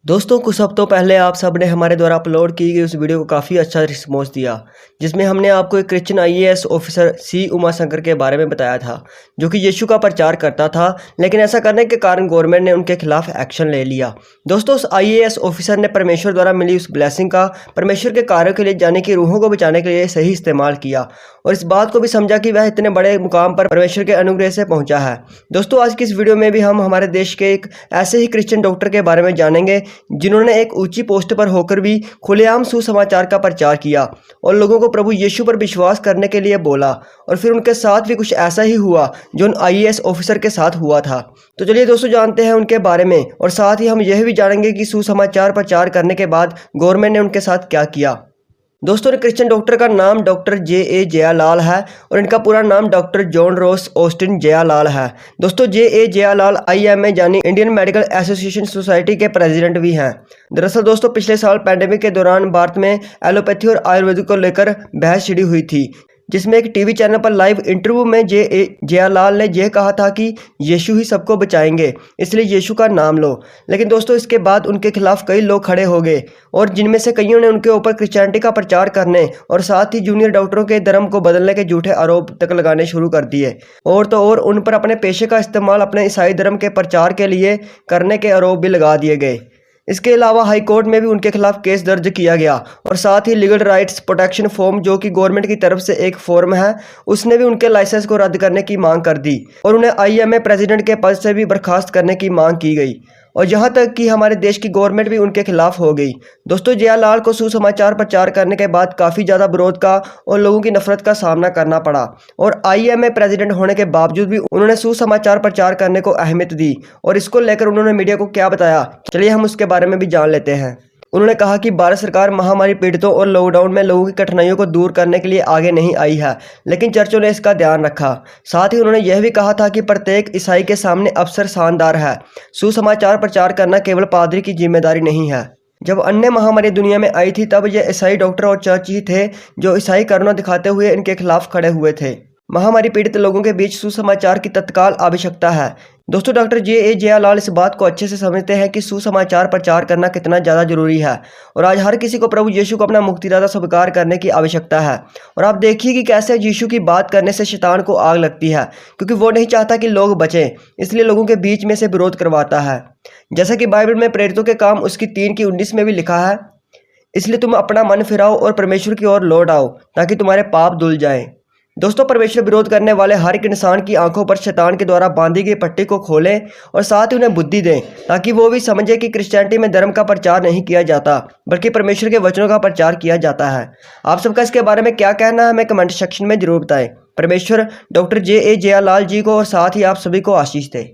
दोस्तों कुछ हफ्तों पहले आप सब ने हमारे द्वारा अपलोड की गई उस वीडियो को काफ़ी अच्छा रिस्पॉन्स दिया, जिसमें हमने आपको एक Christian IAS officer C Umashankar के बारे में बताया था, जो कि यीशु का प्रचार करता था। लेकिन ऐसा करने के कारण गवर्नमेंट ने उनके खिलाफ एक्शन ले लिया। दोस्तों उस आईएएस ऑफिसर ने परमेश्वर द्वारा मिली उस ब्लेसिंग का परमेश्वर के कार्यों के लिए जाने की रूहों को बचाने के लिए सही इस्तेमाल किया और इस बात को भी समझा कि वह इतने बड़े मुकाम पर परमेश्वर के अनुग्रह से पहुंचा है। दोस्तों आज की इस वीडियो में भी हम हमारे देश के एक ऐसे ही क्रिश्चियन डॉक्टर के बारे में जानेंगे जिन्होंने एक ऊंची पोस्ट पर होकर भी खुलेआम सुसमाचार का प्रचार किया और लोगों को प्रभु यीशु पर विश्वास करने के लिए बोला। और फिर उनके साथ भी कुछ ऐसा ही हुआ जो उन आईएएस ऑफिसर के साथ हुआ था। तो चलिए दोस्तों जानते हैं उनके बारे में, और साथ ही हम यह भी जानेंगे कि सुसमाचार प्रचार करने के बाद गवर्नमेंट ने उनके साथ क्या किया। दोस्तों क्रिश्चियन डॉक्टर का नाम डॉक्टर जे.ए. जयालाल है और इनका पूरा नाम doctor John Ross Austin Jayalal है। दोस्तों जे.ए. जयालाल IMA यानी इंडियन मेडिकल एसोसिएशन सोसाइटी के प्रेसिडेंट भी हैं। दरअसल दोस्तों पिछले साल पैंडेमिक के दौरान भारत में एलोपैथी और आयुर्वेदिक को लेकर बहस छिड़ी हुई थी, जिसमें एक टीवी चैनल पर लाइव इंटरव्यू में जे.ए. जयालाल ने यह कहा था कि यीशु ही सबको बचाएंगे, इसलिए यीशु का नाम लो। लेकिन दोस्तों इसके बाद उनके खिलाफ कई लोग खड़े हो गए और जिनमें से कईयों ने उनके ऊपर क्रिश्चियनिटी का प्रचार करने और साथ ही जूनियर डॉक्टरों के धर्म को बदलने के झूठे आरोप तक लगाने शुरू कर दिए। और तो और उन पर अपने पेशे का इस्तेमाल अपने ईसाई धर्म के प्रचार के लिए करने के आरोप भी लगा दिए गए। इसके अलावा हाई कोर्ट में भी उनके खिलाफ केस दर्ज किया गया और साथ ही लीगल राइट्स प्रोटेक्शन फॉर्म, जो कि गवर्नमेंट की तरफ से एक फॉर्म है, उसने भी उनके लाइसेंस को रद्द करने की मांग कर दी और उन्हें IMA प्रेसिडेंट के पद से भी बर्खास्त करने की मांग की गई। और यहाँ तक कि हमारे देश की गवर्नमेंट भी उनके खिलाफ हो गई। दोस्तों जयालाल को सुसमाचार प्रचार करने के बाद काफ़ी ज़्यादा विरोध का और लोगों की नफरत का सामना करना पड़ा और IMA प्रेसिडेंट होने के बावजूद भी उन्होंने सुसमाचार प्रचार करने को अहमियत दी। और इसको लेकर उन्होंने मीडिया को क्या बताया, चलिए हम उसके बारे में भी जान लेते हैं। उन्होंने कहा कि भारत सरकार महामारी पीड़ितों और लॉकडाउन में लोगों की कठिनाइयों को दूर करने के लिए आगे नहीं आई है, लेकिन चर्चों ने इसका ध्यान रखा। साथ ही उन्होंने यह भी कहा था कि प्रत्येक ईसाई के सामने अवसर शानदार है। सुसमाचार प्रचार करना केवल पादरी की जिम्मेदारी नहीं है। जब अन्य महामारी दुनिया में आई थी तब ये ईसाई डॉक्टर और चर्च ही थे जो ईसाई करुणा दिखाते हुए इनके खिलाफ खड़े हुए थे। महामारी पीड़ित लोगों के बीच सुसमाचार की तत्काल आवश्यकता है। दोस्तों डॉक्टर जे.ए. जयालाल इस बात को अच्छे से समझते हैं कि सुसमाचार प्रचार करना कितना ज़्यादा जरूरी है और आज हर किसी को प्रभु यीशु को अपना मुक्तिदाता स्वीकार करने की आवश्यकता है। और आप देखिए कि कैसे यीशु की बात करने से शैतान को आग लगती है, क्योंकि वो नहीं चाहता कि लोग बचें, इसलिए लोगों के बीच में से विरोध करवाता है। जैसा कि बाइबल में प्रेरितों के काम उसकी 3:19 में भी लिखा है, इसलिए तुम अपना मन फिराओ और परमेश्वर की ओर लौट आओ ताकि तुम्हारे पाप धुल जाएं। दोस्तों परमेश्वर विरोध करने वाले हर एक इंसान की आंखों पर शैतान के द्वारा बांधी गई पट्टी को खोलें और साथ ही उन्हें बुद्धि दें, ताकि वो भी समझे कि क्रिश्चियनिटी में धर्म का प्रचार नहीं किया जाता बल्कि परमेश्वर के वचनों का प्रचार किया जाता है। आप सबका इसके बारे में क्या कहना है हमें कमेंट सेक्शन में जरूर बताएं। परमेश्वर डॉक्टर जे.ए. जयालाल जी को और साथ ही आप सभी को आशीष दे।